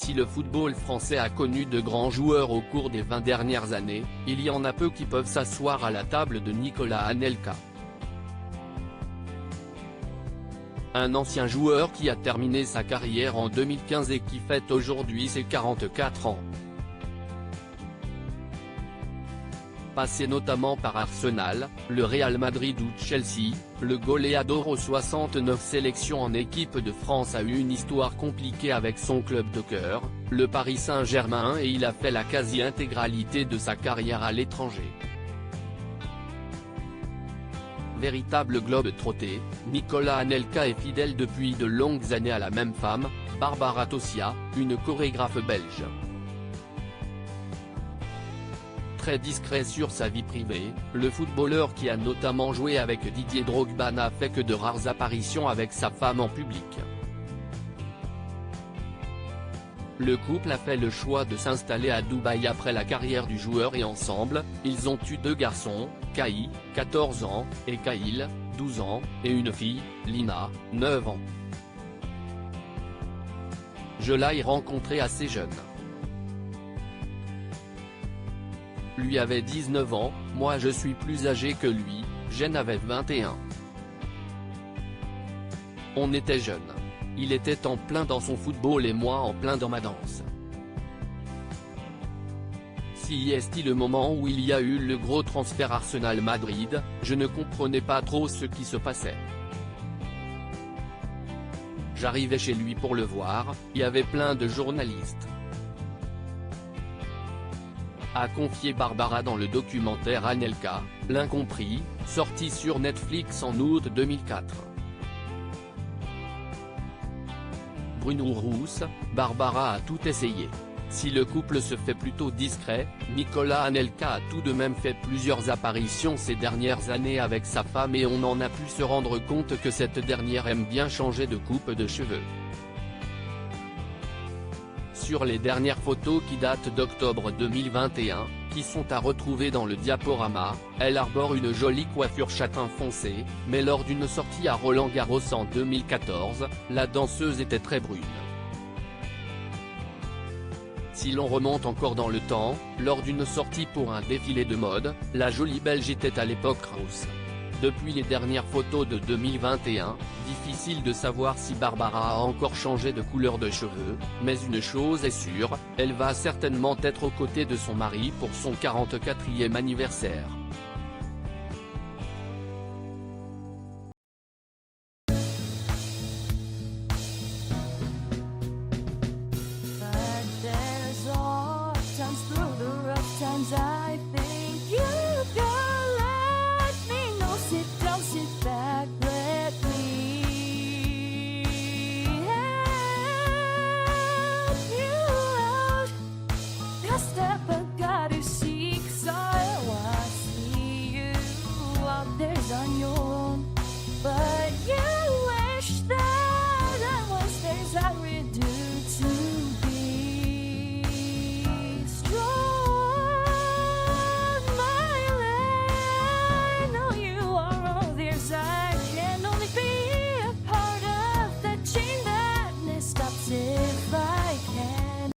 Si le football français a connu de grands joueurs au cours des 20 dernières années, il y en a peu qui peuvent s'asseoir à la table de Nicolas Anelka. Un ancien joueur qui a terminé sa carrière en 2015 et qui fête aujourd'hui ses 44 ans. Passé notamment par Arsenal, le Real Madrid ou Chelsea, le goleador aux 69 sélections en équipe de France a eu une histoire compliquée avec son club de cœur, le Paris Saint-Germain, et il a fait la quasi-intégralité de sa carrière à l'étranger. Véritable globe-trotté, Nicolas Anelka est fidèle depuis de longues années à la même femme, Barbara Tossia, une chorégraphe belge. Très discret sur sa vie privée, le footballeur qui a notamment joué avec Didier Drogba n'a fait que de rares apparitions avec sa femme en public. Le couple a fait le choix de s'installer à Dubaï après la carrière du joueur et ensemble, ils ont eu 2 garçons, Kai, 14 ans, et Kyle, 12 ans, et une fille, Lina, 9 ans. Je l'ai rencontré assez jeune. Lui avait 19 ans, moi je suis plus âgé que lui, j'en avais 21. On était jeunes. Il était en plein dans son football et moi en plein dans ma danse. Si est-il le moment où il y a eu le gros transfert Arsenal-Madrid, je ne comprenais pas trop ce qui se passait. J'arrivais chez lui pour le voir, il y avait plein de journalistes. A confié Barbara dans le documentaire Anelka, l'incompris, sorti sur Netflix en août 2004. Bruno Rousse, Barbara a tout essayé. Si le couple se fait plutôt discret, Nicolas Anelka a tout de même fait plusieurs apparitions ces dernières années avec sa femme et on en a pu se rendre compte que cette dernière aime bien changer de coupe de cheveux. Sur les dernières photos qui datent d'octobre 2021, qui sont à retrouver dans le diaporama, elle arbore une jolie coiffure châtain foncé, mais lors d'une sortie à Roland-Garros en 2014, la danseuse était très brune. Si l'on remonte encore dans le temps, lors d'une sortie pour un défilé de mode, la jolie Belge était à l'époque rousse. Depuis les dernières photos de 2021, difficile de savoir si Barbara a encore changé de couleur de cheveux, mais une chose est sûre, elle va certainement être aux côtés de son mari pour son 44e anniversaire.